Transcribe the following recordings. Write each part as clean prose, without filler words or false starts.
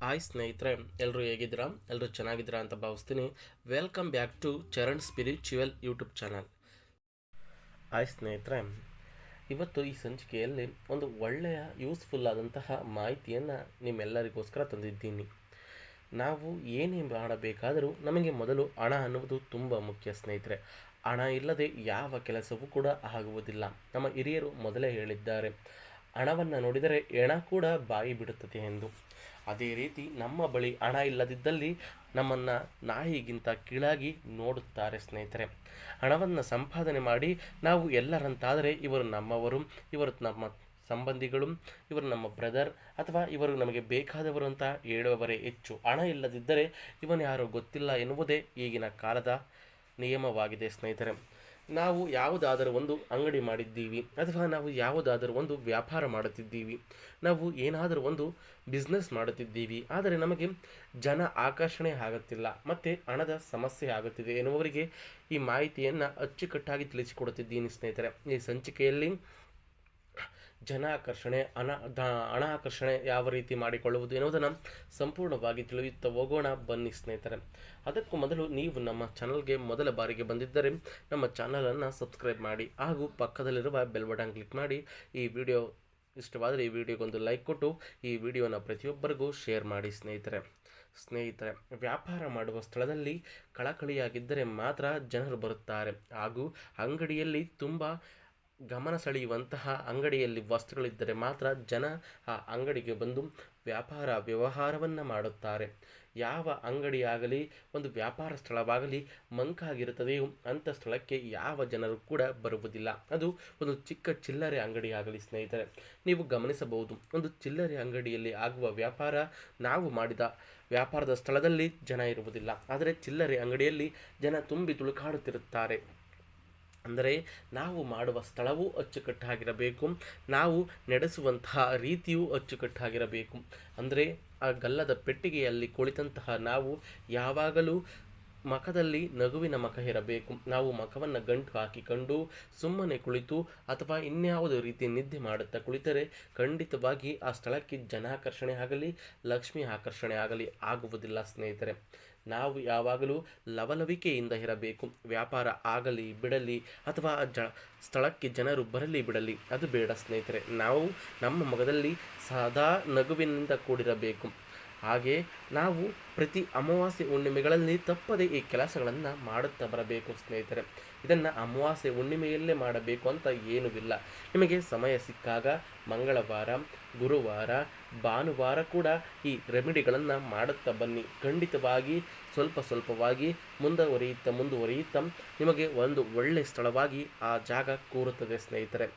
Hi ಸ್ನೇಹಿತರೆ, ಎಲ್ಲರೂ ಹೇಗಿದ್ದೀರಾ? ಎಲ್ಲರೂ ಚೆನ್ನಾಗಿದ್ದೀರಾ ಅಂತ ಭಾವಿಸ್ತೀನಿ. Welcome back to Charan spiritual YouTube channel. Hi ಸ್ನೇಹಿತರೆ, ಇವತ್ತು ಈ ಸಂಚಿಕೆಯಲ್ಲಿ ಒಂದು ಒಳ್ಳೆಯ ಯೂಸ್ಫುಲ್ ಆದಂತಹ ಮಾಹಿತಿಯನ್ನು ನಿಮ್ಮೆಲ್ಲರಿಗೋಸ್ಕರ ತಂದಿದ್ದೀನಿ. ನಾವು ಏನೇ ಮಾಡಬೇಕಾದರೂ ನಮಗೆ ಮೊದಲು ಹಣ ಅನ್ನುವುದು ತುಂಬ ಮುಖ್ಯ ಸ್ನೇಹಿತರೆ. ಹಣ ಇಲ್ಲದೆ ಯಾವ ಕೆಲಸವೂ ಕೂಡ ಆಗುವುದಿಲ್ಲ. ನಮ್ಮ ಹಿರಿಯರು ಮೊದಲೇ ಹೇಳಿದ್ದಾರೆ, ಹಣವನ್ನು ನೋಡಿದರೆ ಹೆಣ ಕೂಡ ಬಾಯಿ ಬಿಡುತ್ತದೆ ಎಂದು. ಅದೇ ರೀತಿ ನಮ್ಮ ಬಳಿ ಹಣ ಇಲ್ಲದಿದ್ದಲ್ಲಿ ನಮ್ಮನ್ನು ನಾಯಿಗಿಂತ ಕೀಳಾಗಿ ನೋಡುತ್ತಾರೆ ಸ್ನೇಹಿತರೆ. ಹಣವನ್ನು ಸಂಪಾದನೆ ಮಾಡಿ ನಾವು ಎಲ್ಲರಂತಾದರೆ ಇವರು ನಮ್ಮವರು, ಇವರು ನಮ್ಮ ಸಂಬಂಧಿಗಳು, ಇವರು ನಮ್ಮ ಬ್ರದರ್ ಅಥವಾ ಇವರು ನಮಗೆ ಬೇಕಾದವರು ಅಂತ ಹೇಳುವವರೇ ಹೆಚ್ಚು. ಹಣ ಇಲ್ಲದಿದ್ದರೆ ಇವನು ಯಾರೋ ಗೊತ್ತಿಲ್ಲ ಎನ್ನುವುದೇ ಈಗಿನ ಕಾಲದ ನಿಯಮವಾಗಿದೆ ಸ್ನೇಹಿತರೆ. ನಾವು ಯಾವುದಾದರೂ ಒಂದು ಅಂಗಡಿ ಮಾಡಿದ್ದೀವಿ ಅಥವಾ ನಾವು ಯಾವುದಾದರೂ ಒಂದು ವ್ಯಾಪಾರ ಮಾಡುತ್ತಿದ್ದೀವಿ, ನಾವು ಏನಾದರೂ ಒಂದು ಬಿಸ್ನೆಸ್ ಮಾಡುತ್ತಿದ್ದೀವಿ, ಆದರೆ ನಮಗೆ ಜನ ಆಕರ್ಷಣೆ ಆಗುತ್ತಿಲ್ಲ ಮತ್ತು ಹಣದ ಸಮಸ್ಯೆ ಆಗುತ್ತಿದೆ ಎನ್ನುವರಿಗೆ ಈ ಮಾಹಿತಿಯನ್ನು ಅಚ್ಚುಕಟ್ಟಾಗಿ ತಿಳಿಸಿಕೊಡುತ್ತಿದ್ದೀನಿ ಸ್ನೇಹಿತರೆ. ಈ ಸಂಚಿಕೆಯಲ್ಲಿ ಜನಾಕರ್ಷಣೆ, ಹಣ ಆಕರ್ಷಣೆ ಯಾವ ರೀತಿ ಮಾಡಿಕೊಳ್ಳುವುದು ಎನ್ನುವುದನ್ನು ಸಂಪೂರ್ಣವಾಗಿ ತಿಳಿಯುತ್ತಾ ಹೋಗೋಣ ಬನ್ನಿ ಸ್ನೇಹಿತರೆ. ಅದಕ್ಕೂ ಮೊದಲು ನೀವು ನಮ್ಮ ಚಾನಲ್ಗೆ ಮೊದಲ ಬಾರಿಗೆ ಬಂದಿದ್ದರೆ ನಮ್ಮ ಚಾನಲನ್ನು ಸಬ್ಸ್ಕ್ರೈಬ್ ಮಾಡಿ ಹಾಗೂ ಪಕ್ಕದಲ್ಲಿರುವ ಬೆಲ್ ಬಟನ್ ಕ್ಲಿಕ್ ಮಾಡಿ. ಈ ವಿಡಿಯೋ ಇಷ್ಟವಾದರೆ ಈ ವಿಡಿಯೋಗೊಂದು ಲೈಕ್ ಕೊಟ್ಟು ಈ ವಿಡಿಯೋನ ಪ್ರತಿಯೊಬ್ಬರಿಗೂ ಶೇರ್ ಮಾಡಿ ಸ್ನೇಹಿತರೆ. ವ್ಯಾಪಾರ ಮಾಡುವ ಸ್ಥಳದಲ್ಲಿ ಕಳಕಳಿಯಾಗಿದ್ದರೆ ಮಾತ್ರ ಜನರು ಬರುತ್ತಾರೆ ಹಾಗೂ ಅಂಗಡಿಯಲ್ಲಿ ತುಂಬ ಗಮನ ಸೆಳೆಯುವಂತಹ ಅಂಗಡಿಯಲ್ಲಿ ವಸ್ತುಗಳಿದ್ದರೆ ಮಾತ್ರ ಜನ ಆ ಅಂಗಡಿಗೆ ಬಂದು ವ್ಯವಹಾರವನ್ನು ಮಾಡುತ್ತಾರೆ. ಯಾವ ಅಂಗಡಿಯಾಗಲಿ ಒಂದು ವ್ಯಾಪಾರ ಸ್ಥಳವಾಗಲಿ ಮಂಕಾಗಿರುತ್ತದೆಯೋ ಅಂಥ ಸ್ಥಳಕ್ಕೆ ಯಾವ ಜನರು ಕೂಡ ಬರುವುದಿಲ್ಲ. ಅದು ಒಂದು ಚಿಕ್ಕ ಚಿಲ್ಲರೆ ಅಂಗಡಿಯಾಗಲಿ ಸ್ನೇಹಿತರೆ, ನೀವು ಗಮನಿಸಬಹುದು, ಒಂದು ಚಿಲ್ಲರೆ ಅಂಗಡಿಯಲ್ಲಿ ಆಗುವ ವ್ಯಾಪಾರ ನಾವು ಮಾಡಿದ ವ್ಯಾಪಾರದ ಸ್ಥಳದಲ್ಲಿ ಜನ ಇರುವುದಿಲ್ಲ. ಆದರೆ ಚಿಲ್ಲರೆ ಅಂಗಡಿಯಲ್ಲಿ ಜನ ತುಂಬಿ ತುಳುಕಾಡುತ್ತಿರುತ್ತಾರೆ. ಅಂದರೆ ನಾವು ಮಾಡುವ ಸ್ಥಳವೂ ಅಚ್ಚುಕಟ್ಟಾಗಿರಬೇಕು, ನಾವು ನಡೆಸುವಂತಹ ರೀತಿಯೂ ಅಚ್ಚುಕಟ್ಟಾಗಿರಬೇಕು. ಅಂದರೆ ಆ ಗಲ್ಲದ ಪೆಟ್ಟಿಗೆಯಲ್ಲಿ ಕುಳಿತಂತಹ ನಾವು ಯಾವಾಗಲೂ ಮಖದಲ್ಲಿ ನಗುವಿನ ಮಖ ಇರಬೇಕು. ನಾವು ಮಖವನ್ನು ಗಂಟು ಹಾಕಿಕೊಂಡು ಸುಮ್ಮನೆ ಕುಳಿತು ಅಥವಾ ಇನ್ಯಾವುದೋ ರೀತಿ ನಿದ್ದೆ ಮಾಡುತ್ತಾ ಕುಳಿತರೆ ಖಂಡಿತವಾಗಿ ಆ ಸ್ಥಳಕ್ಕೆ ಜನಾಕರ್ಷಣೆ ಆಗಲಿ ಲಕ್ಷ್ಮಿ ಆಕರ್ಷಣೆ ಆಗಲಿ ಆಗುವುದಿಲ್ಲ ಸ್ನೇಹಿತರೆ. ನಾವು ಯಾವಾಗಲೂ ಲವಲವಿಕೆಯಿಂದ ಇರಬೇಕು. ವ್ಯಾಪಾರ ಆಗಲಿ ಬಿಡಲಿ ಅಥವಾ ಸ್ಥಳಕ್ಕೆ ಜನರು ಬರಲಿ ಬಿಡಲಿ ಅದು ಬೇಡ ಸ್ನೇಹಿತರೆ. ನಾವು ನಮ್ಮ ಮೊಗದಲ್ಲಿ ಸದಾ ನಗುವಿನಿಂದ ಕೂಡಿರಬೇಕು. ಹಾಗೆ ನಾವು ಪ್ರತಿ ಅಮಾವಾಸ್ಯೆ ಹುಣ್ಣಿಮೆಗಳಲ್ಲಿ ತಪ್ಪದೆ ಈ ಕೆಲಸಗಳನ್ನು ಮಾಡುತ್ತಾ ಬರಬೇಕು ಸ್ನೇಹಿತರೆ. ಇದನ್ನು ಅಮಾವಾಸ್ಯೆ ಹುಣ್ಣಿಮೆಯಲ್ಲೇ ಮಾಡಬೇಕು ಅಂತ ಏನೂ ಇಲ್ಲ. ನಿಮಗೆ ಸಮಯ ಸಿಕ್ಕಾಗ ಮಂಗಳವಾರ, ಗುರುವಾರ, ಭಾನುವಾರ ಕೂಡ ಈ ರೆಮಿಡಿಗಳನ್ನು ಮಾಡುತ್ತಾ ಬನ್ನಿ. ಖಂಡಿತವಾಗಿ ಸ್ವಲ್ಪವಾಗಿ ಮುಂದುವರಿಯುತ್ತಾ ನಿಮಗೆ ಒಂದು ಒಳ್ಳೆಯ ಸ್ಥಳವಾಗಿ ಆ ಜಾಗ ಕೂರುತ್ತದೆ ಸ್ನೇಹಿತರೆ.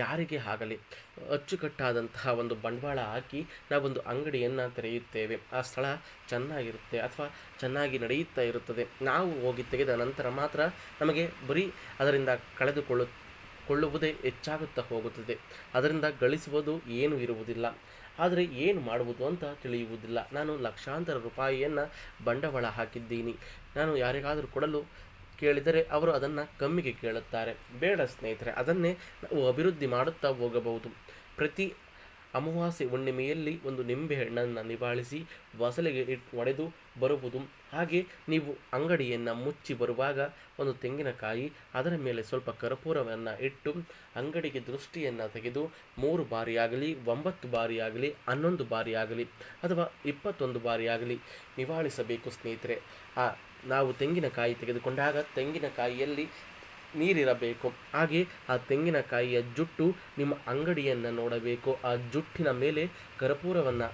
ಯಾರಿಗೆ ಆಗಲಿ ಅಚ್ಚುಕಟ್ಟಾದಂತಹ ಒಂದು ಬಂಡವಾಳ ಹಾಕಿ ನಾವೊಂದು ಅಂಗಡಿಯನ್ನು ತೆರೆಯುತ್ತೇವೆ. ಆ ಸ್ಥಳ ಚೆನ್ನಾಗಿರುತ್ತೆ ಅಥವಾ ಚೆನ್ನಾಗಿ ನಡೆಯುತ್ತಾ ಇರುತ್ತದೆ. ನಾವು ಹೋಗಿ ತೆಗೆದ ನಂತರ ಮಾತ್ರ ನಮಗೆ ಬರೀ ಅದರಿಂದ ಕೊಳ್ಳುವುದೇ ಹೆಚ್ಚಾಗುತ್ತಾ ಹೋಗುತ್ತದೆ. ಅದರಿಂದ ಗಳಿಸುವುದು ಏನೂ ಇರುವುದಿಲ್ಲ. ಆದರೆ ಏನು ಮಾಡುವುದು ಅಂತ ತಿಳಿಯುವುದಿಲ್ಲ. ನಾನು ಲಕ್ಷಾಂತರ ರೂಪಾಯಿಯನ್ನು ಬಂಡವಾಳ ಹಾಕಿದ್ದೀನಿ, ನಾನು ಯಾರಿಗಾದರೂ ಕೊಡಲು ಕೇಳಿದರೆ ಅವರು ಅದನ್ನು ಕಮ್ಮಿಗೆ ಕೇಳುತ್ತಾರೆ. ಬೇಡ ಸ್ನೇಹಿತರೆ, ಅದನ್ನೇ ನಾವು ಅಭಿವೃದ್ಧಿ ಮಾಡುತ್ತಾ ಹೋಗಬಹುದು. ಪ್ರತಿ ಅಮಾವಾಸ್ಯೆ ಹುಣ್ಣಿಮೆಯಲ್ಲಿ ಒಂದು ನಿಂಬೆ ಹಣ್ಣನ್ನು ನಿವಾಳಿಸಿ ಹೊಸಲಿಗೆ ಒಡೆದು ಬರುವುದು. ಹಾಗೆ ನೀವು ಅಂಗಡಿಯನ್ನು ಮುಚ್ಚಿ ಬರುವಾಗ ಒಂದು ತೆಂಗಿನಕಾಯಿ, ಅದರ ಮೇಲೆ ಸ್ವಲ್ಪ ಕರ್ಪೂರವನ್ನು ಇಟ್ಟು ಅಂಗಡಿಗೆ ದೃಷ್ಟಿಯನ್ನು ತೆಗೆದು 3 ಬಾರಿಯಾಗಲಿ 9 ಬಾರಿಯಾಗಲಿ 11 ಬಾರಿಯಾಗಲಿ ಅಥವಾ 21 ಬಾರಿಯಾಗಲಿ ನಿವಾಳಿಸಬೇಕು ಸ್ನೇಹಿತರೆ. ನಾವು ತೆಂಗಿನಕಾಯಿ ತೆಗೆದುಕೊಂಡಾಗ ತೆಂಗಿನಕಾಯಿಯಲ್ಲಿ ನೀರಿರಬೇಕು. ಹಾಗೆ ಆ ತೆಂಗಿನಕಾಯಿಯ ಜುಟ್ಟು ನಿಮ್ಮ ಅಂಗಡಿಯನ್ನು ನೋಡಬೇಕು. ಆ ಜುಟ್ಟಿನ ಮೇಲೆ ಕರ್ಪೂರವನ್ನು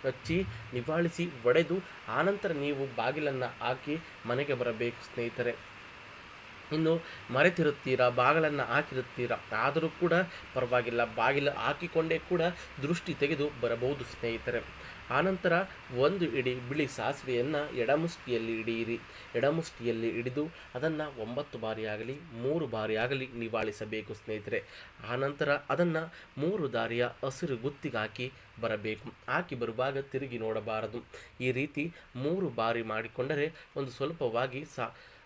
ಹಚ್ಚಿ ನಿವಾಳಿಸಿ ಒಡೆದು ಆನಂತರ ನೀವು ಬಾಗಿಲನ್ನು ಹಾಕಿ ಮನೆಗೆ ಬರಬೇಕು ಸ್ನೇಹಿತರೆ. ಇನ್ನು ಮರೆತಿರುತ್ತೀರಾ, ಬಾಗಿಲನ್ನು ಹಾಕಿರುತ್ತೀರಾ, ಆದರೂ ಕೂಡ ಪರವಾಗಿಲ್ಲ, ಬಾಗಿಲು ಹಾಕಿಕೊಂಡೇ ಕೂಡ ದೃಷ್ಟಿ ತೆಗೆದು ಬರಬಹುದು ಸ್ನೇಹಿತರೆ. ಆನಂತರ ಒಂದು ಇಡೀ ಬಿಳಿ ಸಾಸಿವೆಯನ್ನು ಎಡಮುಷ್ಟಿಯಲ್ಲಿ ಹಿಡಿಯಿರಿ. ಎಡಮುಷ್ಟಿಯಲ್ಲಿ ಹಿಡಿದು ಅದನ್ನು 9 ಬಾರಿಯಾಗಲಿ 3 ಬಾರಿಯಾಗಲಿ ನಿವಾಳಿಸಬೇಕು ಸ್ನೇಹಿತರೆ. ಆನಂತರ ಅದನ್ನು 3 ದಾರಿಯ ಹಸಿರು ಗುತ್ತಿಗೆ ಹಾಕಿ ಬರಬೇಕು. ಹಾಕಿ ಬರುವಾಗ ತಿರುಗಿ ನೋಡಬಾರದು. ಈ ರೀತಿ 3 ಬಾರಿ ಮಾಡಿಕೊಂಡರೆ ಒಂದು ಸ್ವಲ್ಪವಾಗಿ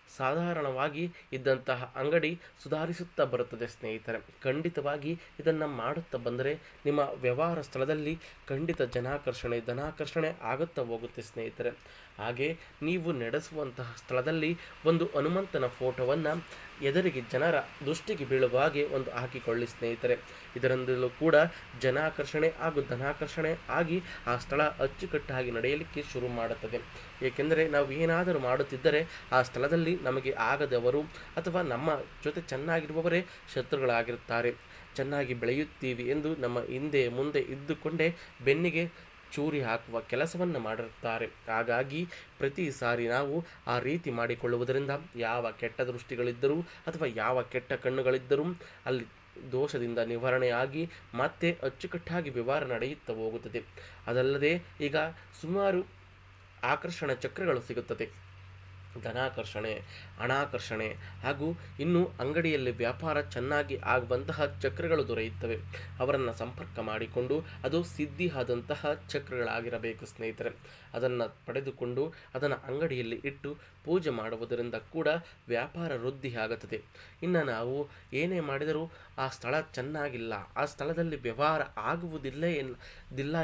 ಸಾಧಾರಣವಾಗಿ ಇದ್ದಂತಹ ಅಂಗಡಿ ಸುಧಾರಿಸುತ್ತಾ ಬರುತ್ತದೆ ಸ್ನೇಹಿತರೆ. ಖಂಡಿತವಾಗಿ ಇದನ್ನು ಮಾಡುತ್ತಾ ಬಂದರೆ ನಿಮ್ಮ ವ್ಯವಹಾರ ಸ್ಥಳದಲ್ಲಿ ಖಂಡಿತ ಧನಾಕರ್ಷಣೆ ಆಗುತ್ತಾ ಹೋಗುತ್ತೆ ಸ್ನೇಹಿತರೆ. ಹಾಗೆ ನೀವು ನಡೆಸುವಂತಹ ಸ್ಥಳದಲ್ಲಿ ಒಂದು ಹನುಮಂತನ ಫೋಟೋವನ್ನು ಎದುರಿಗೆ ಜನರ ದೃಷ್ಟಿಗೆ ಬೀಳುವ ಹಾಗೆ ಒಂದು ಹಾಕಿಕೊಳ್ಳಿ ಸ್ನೇಹಿತರೆ. ಇದರಿಂದಲೂ ಕೂಡ ಜನಾಕರ್ಷಣೆ ಹಾಗೂ ಧನಾಕರ್ಷಣೆ ಆಗಿ ಆ ಸ್ಥಳ ಅಚ್ಚುಕಟ್ಟಾಗಿ ನಡೆಯಲಿಕ್ಕೆ ಶುರು ಮಾಡುತ್ತದೆ. ಏಕೆಂದರೆ ನಾವು ಏನಾದರೂ ಮಾಡುತ್ತಿದ್ದರೆ ಆ ಸ್ಥಳದಲ್ಲಿ ನಮಗೆ ಆಗದವರು ಅಥವಾ ನಮ್ಮ ಜೊತೆ ಚೆನ್ನಾಗಿರುವವರೇ ಶತ್ರುಗಳಾಗಿರುತ್ತಾರೆ. ಚೆನ್ನಾಗಿ ಬೆಳೆಯುತ್ತೀವಿ ಎಂದು ನಮ್ಮ ಹಿಂದೆ ಮುಂದೆ ಇದ್ದುಕೊಂಡೇ ಬೆನ್ನಿಗೆ ಚೂರಿ ಹಾಕುವ ಕೆಲಸವನ್ನು ಮಾಡಿರುತ್ತಾರೆ. ಹಾಗಾಗಿ ಪ್ರತಿ ಸಾರಿ ನಾವು ಆ ರೀತಿ ಮಾಡಿಕೊಳ್ಳುವುದರಿಂದ ಯಾವ ಕೆಟ್ಟ ದೃಷ್ಟಿಗಳಿದ್ದರೂ ಅಥವಾ ಯಾವ ಕೆಟ್ಟ ಕಣ್ಣುಗಳಿದ್ದರೂ ಅಲ್ಲಿ ದೋಷದಿಂದ ನಿವಾರಣೆಯಾಗಿ ಮತ್ತೆ ಅಚ್ಚುಕಟ್ಟಾಗಿ ವ್ಯವಹಾರ ನಡೆಯುತ್ತಾ ಹೋಗುತ್ತದೆ. ಅದಲ್ಲದೆ ಈಗ ಸುಮಾರು ಆಕರ್ಷಣ ಚಕ್ರಗಳು ಸಿಗುತ್ತದೆ. ಧನಾಕರ್ಷಣೆ, ಹಣಾಕರ್ಷಣೆ ಹಾಗೂ ಇನ್ನು ಅಂಗಡಿಯಲ್ಲಿ ವ್ಯಾಪಾರ ಚೆನ್ನಾಗಿ ಆಗುವಂತಹ ಚಕ್ರಗಳು ದೊರೆಯುತ್ತವೆ. ಅವರನ್ನು ಸಂಪರ್ಕ ಮಾಡಿಕೊಂಡು ಅದು ಸಿದ್ಧಿ ಆದಂತಹ ಚಕ್ರಗಳಾಗಿರಬೇಕು ಸ್ನೇಹಿತರೆ. ಅದನ್ನು ಪಡೆದುಕೊಂಡು ಅದನ್ನು ಅಂಗಡಿಯಲ್ಲಿ ಇಟ್ಟು ಪೂಜೆ ಮಾಡುವುದರಿಂದ ಕೂಡ ವ್ಯಾಪಾರ ವೃದ್ಧಿ ಆಗುತ್ತದೆ. ಇನ್ನು ನಾವು ಏನೇ ಮಾಡಿದರೂ ಆ ಸ್ಥಳ ಚೆನ್ನಾಗಿಲ್ಲ, ಆ ಸ್ಥಳದಲ್ಲಿ ವ್ಯವಹಾರ ಆಗುವುದಿಲ್ಲ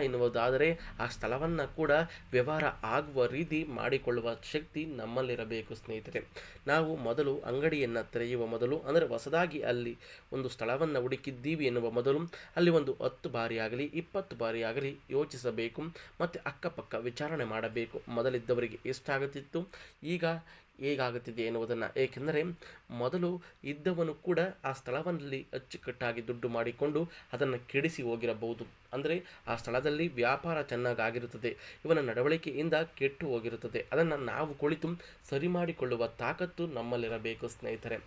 ಎನ್ನುವುದಾದರೆ ಆ ಸ್ಥಳವನ್ನು ಕೂಡ ವ್ಯವಹಾರ ಆಗುವ ರೀತಿ ಮಾಡಿಕೊಳ್ಳುವ ಶಕ್ತಿ ನಮ್ಮಲ್ಲಿರಬೇಕು ಸ್ನೇಹಿತರೆ. ನಾವು ಮೊದಲು ಅಂಗಡಿಯನ್ನು ತೆರೆಯುವ ಮೊದಲು ಅಂದರೆ ಹೊಸದಾಗಿ ಅಲ್ಲಿ ಒಂದು ಸ್ಥಳವನ್ನು ಹುಡುಕಿದ್ದೀವಿ ಎನ್ನುವ ಮೊದಲು ಅಲ್ಲಿ ಒಂದು 10 ಬಾರಿ ಆಗಲಿ 20 ಬಾರಿ ಆಗಲಿ ಯೋಚಿಸಬೇಕು ಮತ್ತು ಅಕ್ಕಪಕ್ಕ ವಿಚಾರಣೆ ಮಾಡಬೇಕು. ಮೊದಲಿದ್ದವರಿಗೆ ಎಷ್ಟಾಗುತ್ತಿತ್ತು, ಈಗ ಹೇಗಾಗುತ್ತಿದೆ ಎನ್ನುವುದನ್ನು. ಏಕೆಂದರೆ ಮೊದಲು ಇದ್ದವನು ಕೂಡ ಆ ಸ್ಥಳದಲ್ಲಿ ಅಚ್ಚುಕಟ್ಟಾಗಿ ದುಡ್ಡು ಮಾಡಿಕೊಂಡು ಅದನ್ನು ಕೆಡಿಸಿ ಹೋಗಿರಬಹುದು. ಅಂದರೆ ಆ ಸ್ಥಳದಲ್ಲಿ ವ್ಯಾಪಾರ ಚೆನ್ನಾಗಾಗಿರುತ್ತದೆ, ಇವನ ನಡವಳಿಕೆಯಿಂದ ಕೆಟ್ಟು ಹೋಗಿರುತ್ತದೆ. ಅದನ್ನು ನಾವು ಕುಳಿತು ಸರಿ ಮಾಡಿಕೊಳ್ಳುವ ತಾಕತ್ತು ನಮ್ಮಲ್ಲಿರಬೇಕು ಸ್ನೇಹಿತರೆ.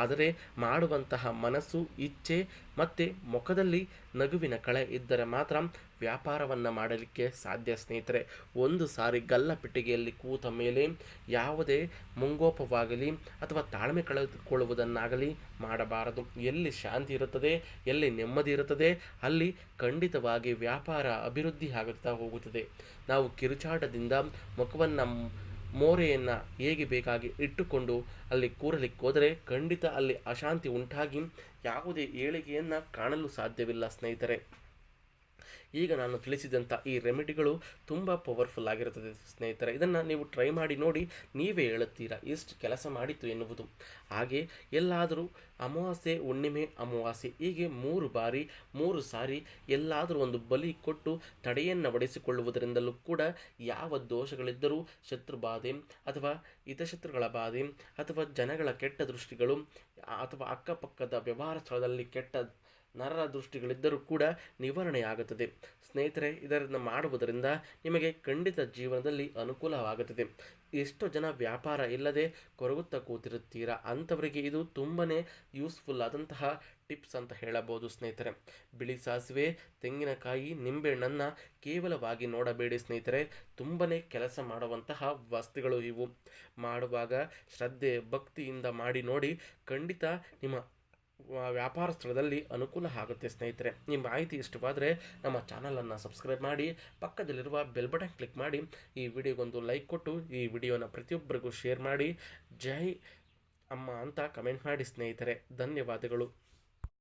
ಆದರೆ ಮಾಡುವಂತಹ ಮನಸ್ಸು, ಇಚ್ಛೆ ಮತ್ತು ಮುಖದಲ್ಲಿ ನಗುವಿನ ಕಳೆ ಇದ್ದರೆ ಮಾತ್ರ ವ್ಯಾಪಾರವನ್ನು ಮಾಡಲಿಕ್ಕೆ ಸಾಧ್ಯ ಸ್ನೇಹಿತರೆ. ಒಂದು ಸಾರಿ ಗಲ್ಲಪೆಟ್ಟಿಗೆಯಲ್ಲಿ ಕೂತ ಮೇಲೆ ಯಾವುದೇ ಮುಂಗೋಪವಾಗಲಿ ಅಥವಾ ತಾಳ್ಮೆ ಕಳೆದುಕೊಳ್ಳುವುದನ್ನಾಗಲಿ ಮಾಡಬಾರದು. ಎಲ್ಲಿ ಶಾಂತಿ ಇರುತ್ತದೆ, ಎಲ್ಲಿ ನೆಮ್ಮದಿ ಇರುತ್ತದೆ, ಅಲ್ಲಿ ಖಂಡಿತವಾಗಿ ವ್ಯಾಪಾರ ಅಭಿವೃದ್ಧಿ ಆಗುತ್ತಾ ಹೋಗುತ್ತದೆ. ನಾವು ಕಿರುಚಾಟದಿಂದ ಮುಖವನ್ನು ಮೋರೆಯನ್ನು ಹೇಗೆ ಬೇಕಾಗಿ ಇಟ್ಟುಕೊಂಡು ಅಲ್ಲಿ ಕೂರಲಿಕ್ಕೆ ಹೋದರೆ ಖಂಡಿತ ಅಲ್ಲಿ ಅಶಾಂತಿ ಉಂಟಾಗಿ ಯಾವುದೇ ಏಳಿಗೆಯನ್ನು ಕಾಣಲು ಸಾಧ್ಯವಿಲ್ಲ ಸ್ನೇಹಿತರೆ. ಈಗ ನಾನು ತಿಳಿಸಿದಂಥ ಈ ರೆಮಿಡಿಗಳು ತುಂಬ ಪವರ್ಫುಲ್ ಆಗಿರುತ್ತದೆ ಸ್ನೇಹಿತರೆ. ಇದನ್ನು ನೀವು ಟ್ರೈ ಮಾಡಿ ನೋಡಿ, ನೀವೇ ಹೇಳುತ್ತೀರಾ ಎಷ್ಟು ಕೆಲಸ ಮಾಡಿತು ಎನ್ನುವುದು. ಹಾಗೆ ಎಲ್ಲಾದರೂ ಅಮಾವಾಸ್ಯೆ, ಹುಣ್ಣಿಮೆ, ಅಮಾವಾಸ್ಯೆ ಹೀಗೆ 3 ಬಾರಿ 3 ಸಾರಿ ಎಲ್ಲಾದರೂ ಒಂದು ಬಲಿ ಕೊಟ್ಟು ತಡೆಯನ್ನು ಒಡೆಸಿಕೊಳ್ಳುವುದರಿಂದಲೂ ಕೂಡ ಯಾವ ದೋಷಗಳಿದ್ದರೂ ಶತ್ರುಬಾಧೆ ಅಥವಾ ಹಿತಶತ್ರುಗಳ ಬಾಧೆ ಅಥವಾ ಜನಗಳ ಕೆಟ್ಟ ದೃಷ್ಟಿಗಳು ಅಥವಾ ಅಕ್ಕಪಕ್ಕದ ವ್ಯವಹಾರ ಸ್ಥಳದಲ್ಲಿ ಕೆಟ್ಟ ನರರ ದೃಷ್ಟಿಗಳಿದ್ದರೂ ಕೂಡ ನಿವಾರಣೆಯಾಗುತ್ತದೆ ಸ್ನೇಹಿತರೆ. ಇದನ್ನು ಮಾಡುವುದರಿಂದ ನಿಮಗೆ ಖಂಡಿತ ಜೀವನದಲ್ಲಿ ಅನುಕೂಲವಾಗುತ್ತದೆ. ಎಷ್ಟೋ ಜನ ವ್ಯಾಪಾರ ಇಲ್ಲದೆ ಕೊರಗುತ್ತಾ ಕೂತಿರುತ್ತೀರಾ, ಅಂಥವರಿಗೆ ಇದು ತುಂಬಾ ಯೂಸ್ಫುಲ್ ಆದಂತಹ ಟಿಪ್ಸ್ ಅಂತ ಹೇಳಬಹುದು ಸ್ನೇಹಿತರೆ. ಬಿಳಿ ಸಾಸಿವೆ, ತೆಂಗಿನಕಾಯಿ, ನಿಂಬೆಹಣ್ಣನ್ನು ಕೇವಲವಾಗಿ ನೋಡಬೇಡಿ ಸ್ನೇಹಿತರೆ. ತುಂಬಾ ಕೆಲಸ ಮಾಡುವಂತಹ ವಸ್ತುಗಳು ಇವು. ಮಾಡುವಾಗ ಶ್ರದ್ಧೆ ಭಕ್ತಿಯಿಂದ ಮಾಡಿ ನೋಡಿ, ಖಂಡಿತ ನಿಮ್ಮ ವ್ಯಾಪಾರ ಸ್ಥಳದಲ್ಲಿ ಅನುಕೂಲ ಆಗುತ್ತೆ ಸ್ನೇಹಿತರೆ. ಈ ಮಾಹಿತಿ ಇಷ್ಟವಾದರೆ ನಮ್ಮ ಚಾನಲನ್ನು ಸಬ್ಸ್ಕ್ರೈಬ್ ಮಾಡಿ, ಪಕ್ಕದಲ್ಲಿರುವ ಬೆಲ್ ಬಟನ್ ಕ್ಲಿಕ್ ಮಾಡಿ, ಈ ವಿಡಿಯೋಗೊಂದು ಲೈಕ್ ಕೊಟ್ಟು ಈ ವಿಡಿಯೋನ ಪ್ರತಿಯೊಬ್ಬರಿಗೂ ಶೇರ್ ಮಾಡಿ. ಜೈ ಅಮ್ಮ ಅಂತ ಕಮೆಂಟ್ ಮಾಡಿ ಸ್ನೇಹಿತರೆ. ಧನ್ಯವಾದಗಳು.